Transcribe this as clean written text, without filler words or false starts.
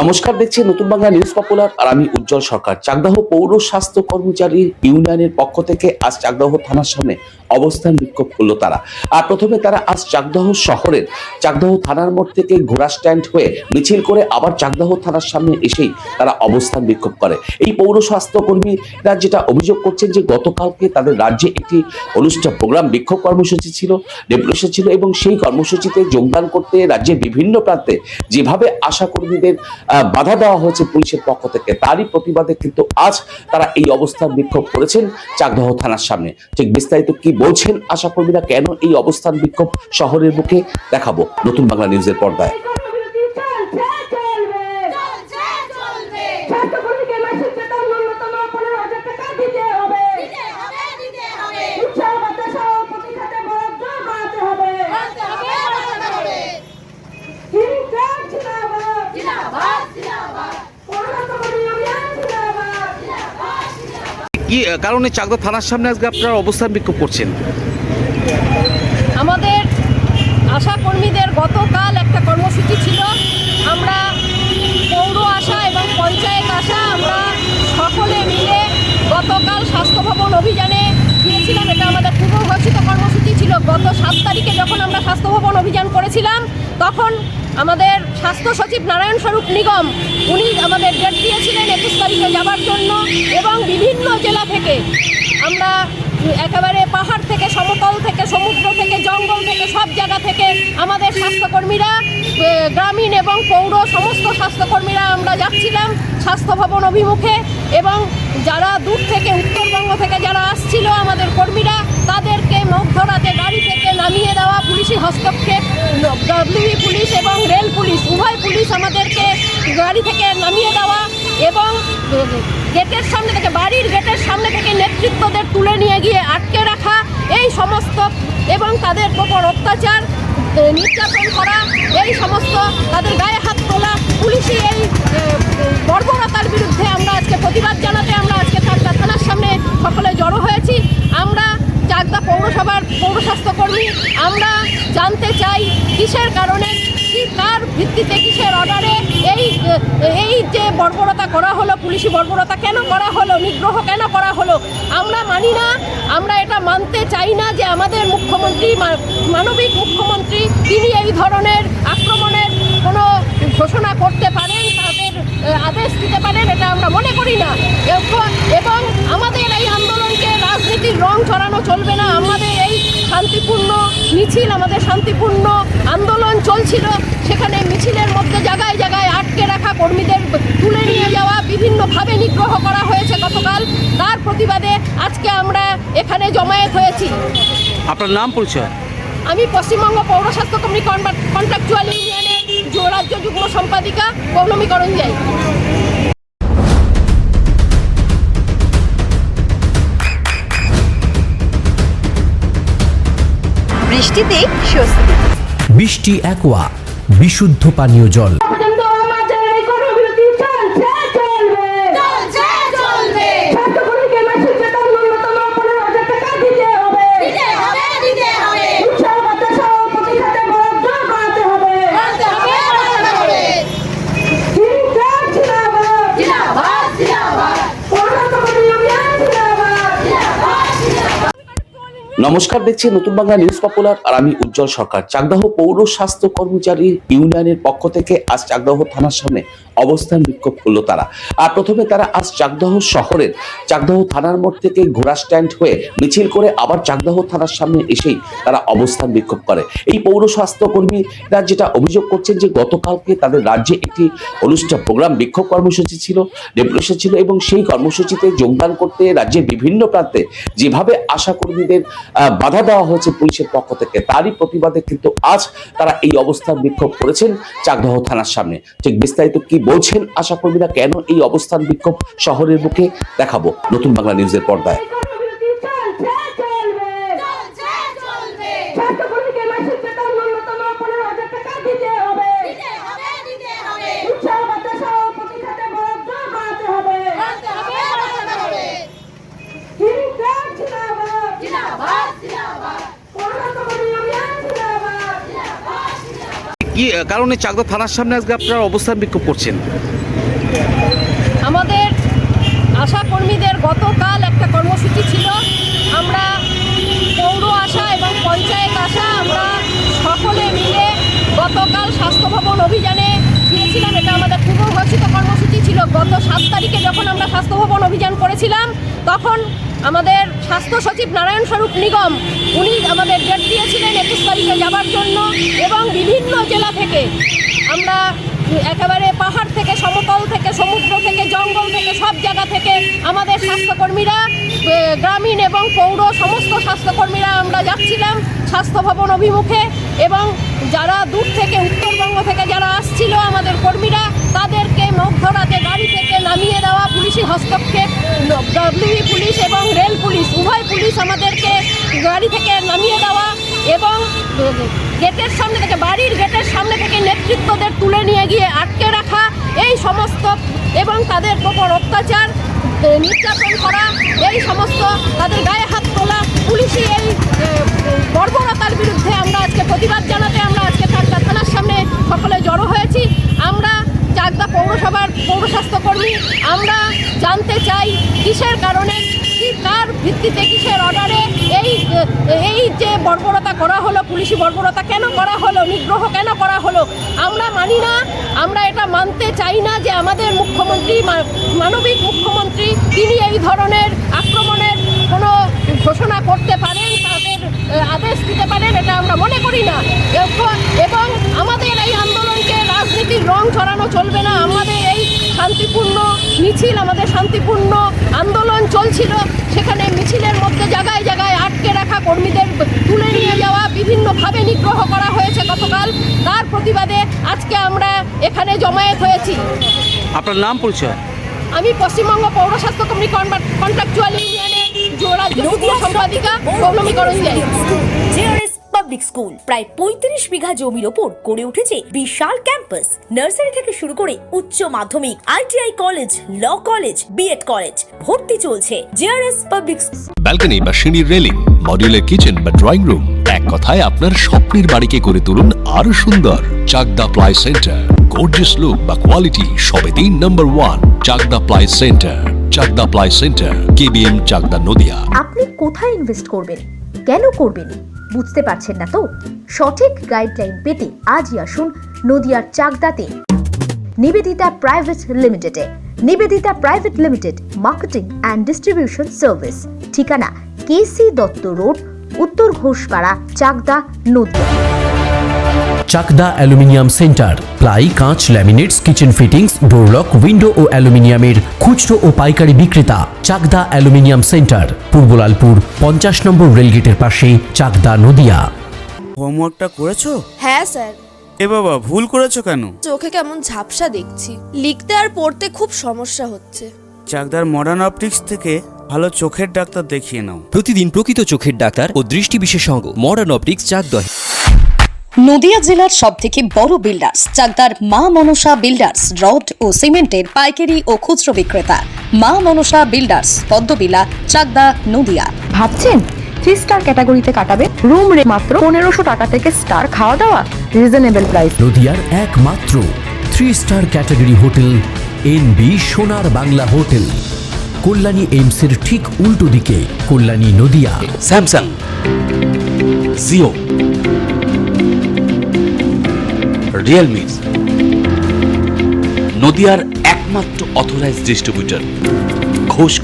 নমস্কার, দেখছি নতুন বাংলা নিউজ পপুলার আর আমি উজ্জ্বল সরকার। চাকদাহ পৌর স্বাস্থ্য কর্মচারী ইউনিয়নের পক্ষ থেকে আজ চাকদাহ থানার সামনে অবস্থান বিক্ষোভ করলো তারা। আর প্রথমে তারা আজ চাকদাহ শহরের চাকদাহ থানার মোড় থেকে ঘোড়া স্ট্যান্ড হয়ে মিছিল করে আবার চাকদাহ থানার সামনে এসেই তারা অবস্থান বিক্ষোভ করে। এই পৌর স্বাস্থ্য কর্মীরা যেটা অভিযোগ করছেন যে গতকালকে তাদের রাজ্যে একটি অনুষ্ঠান প্রোগ্রাম বিক্ষোভ কর্মসূচি ছিল, ডেপুটেশন ছিল, এবং সেই কর্মসূচিতে যোগদান করতে রাজ্যের বিভিন্ন প্রান্তে যেভাবে আশা কর্মীদের বাধা দেওয়া হয়েছে পুলিশের পক্ষ থেকে, তারই প্রতিবাদে কিন্তু আজ তারা এই অবস্থান বিক্ষোভ করেছেন চাকদাহ থানার সামনে। ঠিক বিস্তারিত কি বলছেন আশা কর্মীরা, কেন এই অবস্থান বিক্ষোভ শহরের বুকে, দেখাবো নতুন বাংলা নিউজের পর্দায়। কি কারণে চাকদা থানার সামনে আজকে আপনারা অবস্থান বিক্ষোভ করছেন? আমাদের আশা কর্মীদের গতকাল একটা কর্মসূচি ছিল। আমরা পৌর আশা এবং পঞ্চায়েত আশা আমরা সকলে মিলে গতকাল স্বাস্থ্য ভবন অভিযানে গিয়েছিলাম। এটা আমাদের পূর্ব ঘোষিত কর্মসূচি ছিল। গত 7 তারিখে যখন আমরা স্বাস্থ্য ভবন অভিযান করেছিলাম, তখন আমাদের স্বাস্থ্য সচিব নারায়ণ স্বরূপ নিগম উনি আমাদের ডেট দিয়েছিলেন 21 তারিখে যাওয়ার জন্য, এবং বিভিন্ন জেলা থেকে আমরা একেবারে পাহাড় থেকে, সমতল থেকে, সমুদ্র থেকে, জঙ্গল থেকে, সব জায়গা থেকে আমাদের স্বাস্থ্যকর্মীরা, গ্রামীণ এবং পৌর সমস্ত স্বাস্থ্যকর্মীরা আমরা যাচ্ছিলাম স্বাস্থ্য ভবন অভিমুখে। এবং যারা দূর থেকে, উত্তরবঙ্গ থেকে যারা আসছিল আমাদের কর্মীরা, তাদেরকে মধ্যরাতে গাড়ি থেকে নামিয়ে দেওয়া, পুলিশি হস্তক্ষেপ, ডব্লিউবি পুলিশ এবং রেল পুলিশ উভয় পুলিশ আমাদেরকে গাড়ি থেকে নামিয়ে দেওয়া এবং গেটের সামনে থেকে, বাড়ির গেটের সামনে থেকে নেতৃত্বদের তুলে নিয়ে গিয়ে আটকে রাখা, এই সমস্ত, এবং তাদের উপর অত্যাচার, নির্যাতন করা, এই সমস্ত তাদের গায়ে হাত তোলা, পুলিশি এই বর্বরতার বিরুদ্ধে আমরা আজকে প্রতিবাদ জানাতে আমরা আজকে চাকদা থানার সামনে সকলে জড়ো হয়েছি। আমরা চাকদা পৌরসভার পৌর স্বাস্থ্যকর্মী, আমরা জানতে চাই কিসের কারণে, কার ভিত্তিতে, কিসের অর্ডারে এই যে বর্বরতা করা হলো, পুলিশি বর্বরতা কেন করা হলো, নিগ্রহ কেন করা হলো, আমরা মানি না। আমরা এটা মানতে চাই না যে আমাদের মুখ্যমন্ত্রী, মানবিক মুখ্যমন্ত্রী, তিনি এই ধরনের আক্রমণের কোনো ঘোষণা করতে পারেন, তাদের আদেশ দিতে পারেন, এটা আমরা মনে করি না। এবং আমাদের এই আন্দোলনকে রাজনীতির রং চড়ানো চলবে না। আমাদের এই শান্তিপূর্ণ মিছিল, আমাদের শান্তিপূর্ণ আন্দোলন চলছিল, সেখানে মিছিলের মধ্যে জায়গায় জায়গায় আটকে রাখা কর্মীদের তুলে নিয়ে যাওয়া, বিভিন্নভাবে নিগ্রহ করা হয়েছে গতকাল। তার প্রতিবাদে আজকে আমরা এখানে জমায়েত হয়েছি। আপনার নাম, পরিচয়? আমি পশ্চিমবঙ্গ পৌর স্বাস্থ্য কর্মী কন্ট্রাকচুয়াল ইউনিয়নের রাজ্য যুগ্ম সম্পাদিকা পৌলমী করঞ্জাই। বৃষ্টিতে স্বস্তি। বৃষ্টি অ্যাকোয়া, বিশুদ্ধ পানীয় জল। নমস্কার, দেখছি নতুন বাংলা নিউজ পপুলার আর আমি উজ্জ্বল সরকার। চাকদাহ পৌর স্বাস্থ্য কর্মচারী ইউনিয়নের পক্ষ থেকে আজ চাকদাহ থানার সামনে অবস্থান বিক্ষোভ করলো তারা। আর প্রথমে তারা আজ চাকদাহ শহরের চাকদাহ থানার মোড় থেকে ঘোড়া স্ট্যান্ড হয়ে মিছিল করে আবার চাকদাহ থানার সামনে এসেই তারা অবস্থান বিক্ষোভ করে। এই পৌর স্বাস্থ্য কর্মীরা যেটা অভিযোগ করছেন যে গতকালকে তাদের রাজ্যে একটি অনুষ্ঠান প্রোগ্রাম বিক্ষোভ কর্মসূচি ছিল, ডেপুটেশন ছিল, এবং সেই কর্মসূচিতে যোগদান করতে রাজ্যের বিভিন্ন প্রান্তে যেভাবে আশা কর্মীদের বাধা দেওয়া হয়েছে পুলিশের পক্ষ থেকে, তারই প্রতিবাদে কিন্তু আজ তারা এই অবস্থান বিক্ষোভ করেছেন চাকদাহ থানার সামনে। ঠিক বিস্তারিত কি বলছেন আশা কর্মীরা, কেন এই অবস্থান বিক্ষোভ শহরের বুকে, দেখাবো নতুন বাংলা নিউজের পর্দায়। কি কারণে চাকদা থানার সামনে আজকে আপনারা অবস্থান বিক্ষোভ করছেন? আমাদের আশা কর্মীদের গতকাল একটা কর্মসূচি ছিল। আমরা পৌর আশা এবং পঞ্চায়েত আশা আমরা সকলে মিলে গতকাল স্বাস্থ্য ভবন অভিযানে গিয়েছিলাম। এটা আমাদের পূর্ব ঘোষিত কর্মসূচি ছিল। গত 7 তারিখে যখন আমরা স্বাস্থ্য ভবন অভিযান করেছিলাম, তখন আমাদের স্বাস্থ্য সচিব নারায়ণ স্বরূপ নিগম উনি আমাদের ডেট দিয়েছিলেন 21 তারিখে যাবার জন্য, এবং বিভিন্ন জেলা থেকে আমরা একেবারে পাহাড় থেকে, সমতল থেকে, সমুদ্র থেকে, জঙ্গল থেকে, সব জায়গা থেকে আমাদের স্বাস্থ্যকর্মীরা, গ্রামীণ এবং পৌর সমস্ত স্বাস্থ্যকর্মীরা আমরা যাচ্ছিলাম স্বাস্থ্য ভবন অভিমুখে। এবং যারা দূর থেকে, উত্তরবঙ্গ থেকে যারা আসছিল আমাদের কর্মীরা, তাদেরকে মধ্যরাতে গাড়ি থেকে নামিয়ে দেওয়া, পুলিশি হস্তক্ষেপ, ডব্লিউবি পুলিশ এবং রেল পুলিশ উভয় পুলিশ আমাদেরকে গাড়ি থেকে নামিয়ে দেওয়া, এবং গেটের সামনে থেকে, বাড়ির গেটের সামনে থেকে নেতৃত্বদের তুলে নিয়ে গিয়ে আটকে রাখা, এই সমস্ত, এবং তাদের ওপর অত্যাচার, নির্যাতন করা, এই সমস্ত, তাদের গায়ে হাত তোলা, পুলিশি এই বর্বরতার বিরুদ্ধে আমরা আজকে প্রতিবাদ জানাতে আমরা আজকে চাকদা থানার সামনে সকলে জড়ো হয়েছি। আমরা চাকদা পৌরসভার পৌর স্বাস্থ্যকর্মী, আমরা জানতে চাই কিসের কারণে, কার ভিত্তিতে, কিসের অর্ডারে এই যে বর্বরতা করা হলো, পুলিশি বর্বরতা কেন করা হলো, নিগ্রহ কেন করা হলো, আমরা মানি না। আমরা এটা মানতে চাই না যে আমাদের মুখ্যমন্ত্রী, মানবিক মুখ্যমন্ত্রী, তিনি এই ধরনের আক্রমণের কোনো ঘোষণা করতে পারেন, তাদের আদেশ দিতে পারেন, এটা আমরা মনে করি না। এবং আমাদের এই আন্দোলনকে রাজনীতির রং ছড়ানো চলবে না। আমাদের এই শান্তিপূর্ণ মিছিল, আমাদের শান্তিপূর্ণ আন্দোলন চলছিল, সেখানে মিছিলের মধ্যে জায়গায় জায়গায় আটকে রাখা কর্মীদের তুলে নিয়ে যাওয়া, বিভিন্নভাবে নিগ্রহ করা হয়েছে গতকাল। তার প্রতিবাদে আজকে আমরা এখানে জমায়েত হয়েছি। আপনার নাম, পরিচয়? আমি পশ্চিমবঙ্গ পৌর স্বাস্থ্য কর্মী কন্ট্রাকচুয়াল ইউনিয়নের রাজ্য সম্পাদিকা Poulami Karanjai. JRS public school প্রায় 35 বিঘা জমির ওপর গড়ে উঠেছে বিশাল ক্যাম্পাস। নার্সারি থেকে শুরু করে উচ্চ মাধ্যমিক, ITI college, law college, BEd college, ভর্তি চলছে। জেআরএস পাবলিক ব্যালকনি বা সিঁড়ির রেলিং, মডিউলার কিচেন বা ড্রয়িং রুম, এক কথায় আপনার স্বপ্নের বাড়িকে করে তুলুন আরো সুন্দর। Chakdah ply centre, gorgeous look বা কোয়ালিটি সবে 3 নম্বর 1 Chakdah ply centre. Chakdah ply centre, KBM, Chakdah, Nadia. আপনি কোথায় ইনভেস্ট করবেন, কেন করবেন, বুঝতে পারছেন না তো? সঠিক গাইডলাইন পেতে আজই আসুন নদিয়ার চাকদাতে নিবেদিতা প্রাইভেট লিমিটেডে। Nivedita private limited, marketing and distribution service. ঠিকানা K C Dutta road, Uttar Ghoshpara, Chakdah, Nadia. Chakdah aluminium centre, ply, কাঁচ, laminates, kitchen fittings, door lock, window ও অ্যালুমিনিয়ামের খুচরো ও পাইকারি বিক্রেতা। Chakdah aluminium centre, Purbalalpur 50 number রেলগেটের পাশে, চাকদা, নদিয়া। হোমওয়ার্কটা করেছো? হ্যাঁ স্যার। এ বাবা, ভুল করেছো কেন? চোখে কেমন ঝাপসা দেখছি, লিখতে আর পড়তে খুব সমস্যা হচ্ছে। চাকদার মডার্ন অপটিক্স থেকে ভালো চোখের ডাক্তার দেখিয়ে নাও। প্রতিদিন প্রকৃত চোখের ডাক্তার ও দৃষ্টি বিশেষজ্ঞ মডার্ন অপটিক্স, চাকদা। নদিয়া জেলার সবথেকে বড় বিল্ডার্স চাকদার মা মনসা বিল্ডার্স, রড ও সিমেন্টের পাইকারি ও খুচরো বিক্রেতা। মা মনসা বিল্ডার্স, পদ্মবিলা, চাকদা, নদিয়া। ভাবছেন 3 স্টার ক্যাটাগরিতে কাটাবে? রুম রে মাত্র 1500 টাকা থেকে স্টার, খাওয়া দাওয়া রিজনেবল প্রাইস। নদিয়ার একমাত্র 3 স্টার ক্যাটাগরি হোটেল এনবি সোনার বাংলা হোটেল, কল্যাণী এইমসের ঠিক উল্টো দিকে, কল্যাণী, নদিয়া। স্যামসাং, জিও, রিয়েলমি, নদিয়ার একমাত্র অথরাইজড ডিস্ট্রিবিউটর ঘোষ।